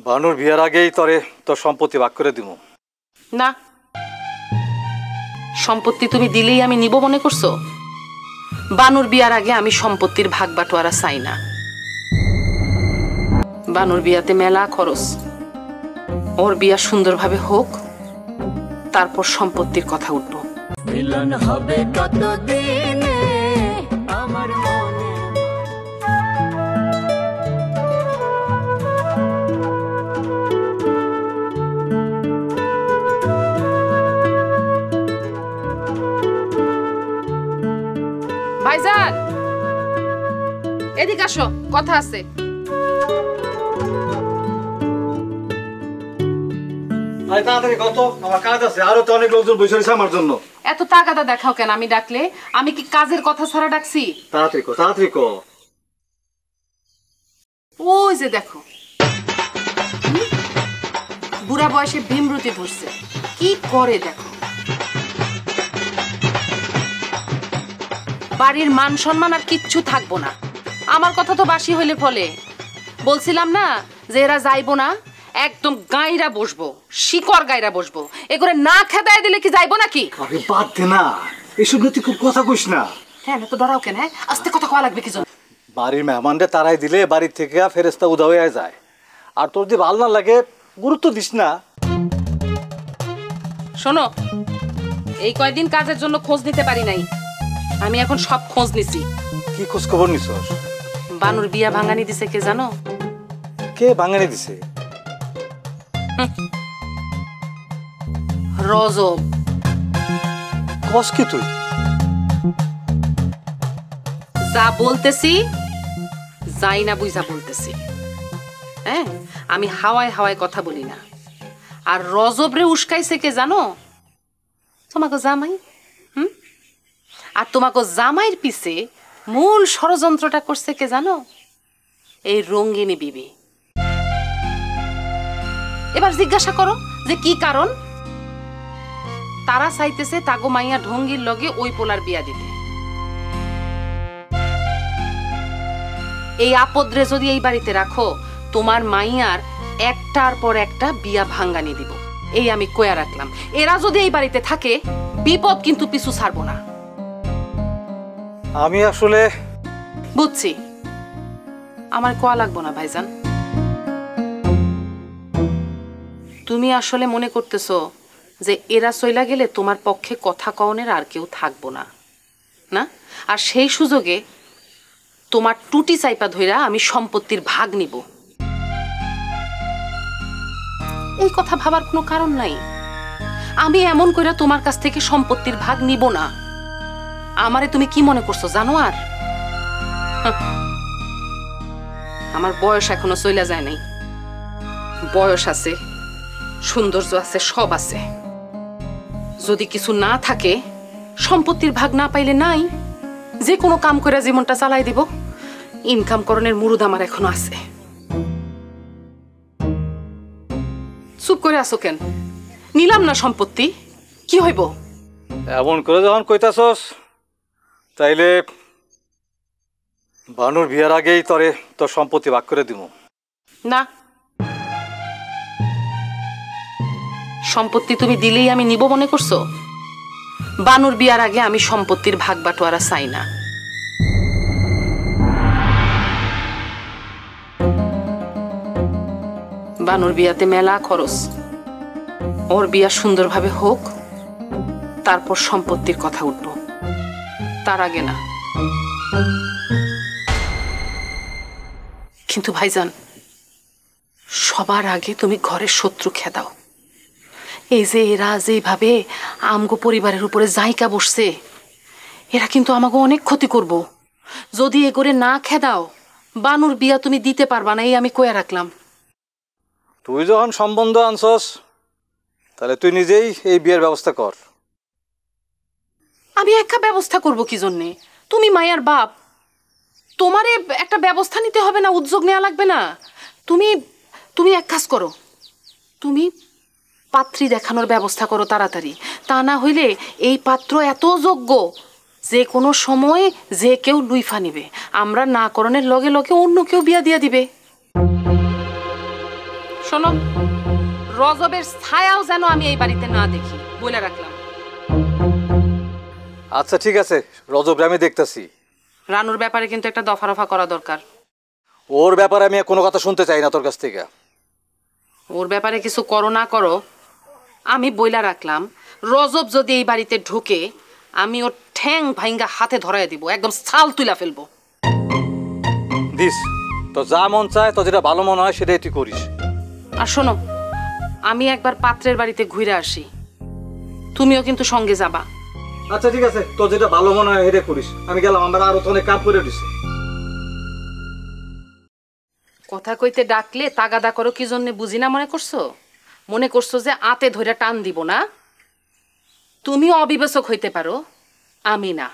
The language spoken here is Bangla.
বানুর বিয়ার আগেই তরে তোর সম্পত্তি ভাগ করে দিব। না, সম্পত্তি তুমি দিলেই আমি নিব মনে করছো? বানুর বিয়ার আগে আমি সম্পত্তির ভাগ বাটোয়ারা চাই না। বানুর বিয়াতে মেলা খরচ, ওর বিয়া সুন্দরভাবে হোক, তারপর সম্পত্তির কথা উঠবো। মিলন হবে কতদিনে আমার মনে। ভাইজান এদিকে আসো, কথা আছে। তাড়াতাড়ি কত, আমার কাজ আছে, আরো তো অনেক লোকজন বসে রয়েছে আমার জন্য। এত তাগাদা দেখাও কেন? আমি ডাকলে আমি কি কাজের কথা ছাড়া ডাকছি? তাড়াতাড়ি কো, তাড়াতাড়ি কো। ওই যে দেখো, বুড়া বয়সে ভীমরতি ধরছে, কি করে দেখো। বাড়ির মান সম্মান আর কিচ্ছু থাকবো না। আমার কথা তো বাসি হইলে ফলে বলছিলাম না যে এরা যাইবো না, একদম গাইরা বসবো, শিকড় গাইরা বসবো। এ করে না খেদায় দিলে কি যাইবো নাকি? আরে বাদ দে না, এসব নিয়ে তুই খুব কথা কইস না। কেন তো ডরাও কেন? আস্তে কথা কওয়া লাগবে কি জন্য? বাড়ির মেহমানদের তারাই দিলে বাড়ির থেকে ফেরেস্তা উদা হয়ে যায়, আর তোর যদি ভালো না লাগে গুরুত্ব দিস না। শোনো, এই কয়দিন কাজের জন্য খোঁজ নিতে পারি নাই, আমি এখন সব খোঁজ নিছি। কি খোঁজ খবর নিছস? বানুর বিয়া ভাঙানি দিছে কে জানো? কে ভাঙানি দিছে? রজব। কস কি তুই? যা বলতেছি যাই না বুঝা বলতেছি। হ্যাঁ, আমি হাওয়ায় হাওয়ায় কথা বলি না। আর রজব রে উস্কাইছে কে জানো? তোমাকে জামাই। আর তোমাকে জামাইয়ের পিছে মূল ষড়যন্ত্রটা করছে কে জানো? এই রঙ্গিনী বিবি। এবার জিজ্ঞাসা করো যে কি কারণ? তারা চাইতেছে তাগো মাইয়া ঢঙ্গির লগে ওই পোলার বিয়া দিতে। এই আপদরে যদি এই বাড়িতে রাখো, তোমার মাইয়ার একটার পর একটা বিয়া ভাঙ্গানি দিব, এই আমি কয়া রাখলাম। এরা যদি এই বাড়িতে থাকে, বিপদ কিন্তু পিছু ছাড়বো না। আমি আসলে বুঝছি, আমার কোয়া লাগবো না ভাইজান। তুমি আসলে মনে করতেছো যে এরা চইলা গেলে তোমার পক্ষে কথা কওনের আর কেউ থাকবো না, না? আর সেই সুযোগে তোমার টুটি চাইপা ধইরা আমি সম্পত্তির ভাগ নিব, এই কথা ভাবার কোনো কারণ নাই। আমি এমন কইরা তোমার কাছ থেকে সম্পত্তির ভাগ নিব না। আমারে তুমি কি মনে করছো জানো? আর আমার বয়স এখনো চইলা যায় নাই। বয়স আছে, সৌন্দর্য আছে, সব আছে। যদি কিছু না থাকে, সম্পত্তির ভাগ না পাইলে নাই, যে কোনো কাম করে জীবনটা চালাই দিব। ইনকাম করণের মুরুদ আমার এখনো আছে। চুপ করে আছো কেন? নিলাম না সম্পত্তি, কি হইব? এমন করে যখন কইতাছস, তাইলে বানুর বিয়ার আগেই তরে তোর সম্পত্তি ভাগ করে দিব। না, সম্পত্তি তুমি দিলেই আমি নিব মনে করছো? বানুর বিয়ার আগে আমি সম্পত্তির ভাগ বাটোয়ারা চাই না। বানুর বিয়াতে মেলা খরচ, ওর বিয়া সুন্দরভাবে হোক, তারপর সম্পত্তির কথা উঠবো, তার আগে না। কিন্তু ভাইজান, সবার আগে তুমি ঘরের শত্রু খেদাও। এই যে এরা যেভাবে আমগো পরিবারের উপরে জায়গা বসছে, এরা কিন্তু আমাকে অনেক ক্ষতি করব। যদি এ করে না খেদাও, বানুর বিয়া তুমি দিতে পারবা না, এই আমি কয়ে রাখলাম। তুই যখন সম্বন্ধ আনছস, তাহলে তুই নিজেই এই বিয়ের ব্যবস্থা কর। আমি একা ব্যবস্থা করব কি জন্যে? তুমি মায়ার বাপ, তোমারে একটা ব্যবস্থা নিতে হবে না? উদ্যোগ নেওয়া লাগবে না? তুমি তুমি এক কাজ করো, তুমি পাত্রী দেখানোর ব্যবস্থা করো তাড়াতাড়ি। তা না হইলে এই পাত্র এত যোগ্য যে কোনো সময় যে কেউ লুইফা নিবে, আমরা না করণের লগে লগে অন্য কেউ বিয়া দিয়া দিবে। শোনো, রজবের ছায়াও যেন আমি এই বাড়িতে না দেখি বলে রাখলাম। আচ্ছা ঠিক আছে, রজবরে আমি দেখতেছি। রানুর ব্যাপারে কিন্তু একটা দফা রফা করা দরকার। ওর ব্যাপারে আমি কোনো কথা শুনতে চাই না তোর কাছ থেকে। ওর ব্যাপারে কিছু করো না করো, আমি বইলা রাখলাম, রজব যদি এই বাড়িতে ঢুকে আমি ওর ঠ্যাং ভাইঙ্গা হাতে ধরাই দিব, একদম ছাল তুইলা ফেলবো। দিস, তো যা মন চায় তো যেটা ভালো মনে হয় সেটাই তুই করিস। আর শোনো, আমি একবার পাত্রের বাড়িতে ঘুরে আসি, তুমিও কিন্তু সঙ্গে যাবা। আচ্ছা ঠিক আছে, তোর যেটা ভালো মনে হয় সেটাই করিস। আমি গেলাম, আমরা আরো তো অনেক কাম করে দিছি। কথা কইতে ডাকলে তাগাদা করো কি জন্য বুঝি না মনে করছো? মনে করছো যে আতে ধরে টান দিব না? তুমিও অবিবেচক হইতে পারো, আমি না।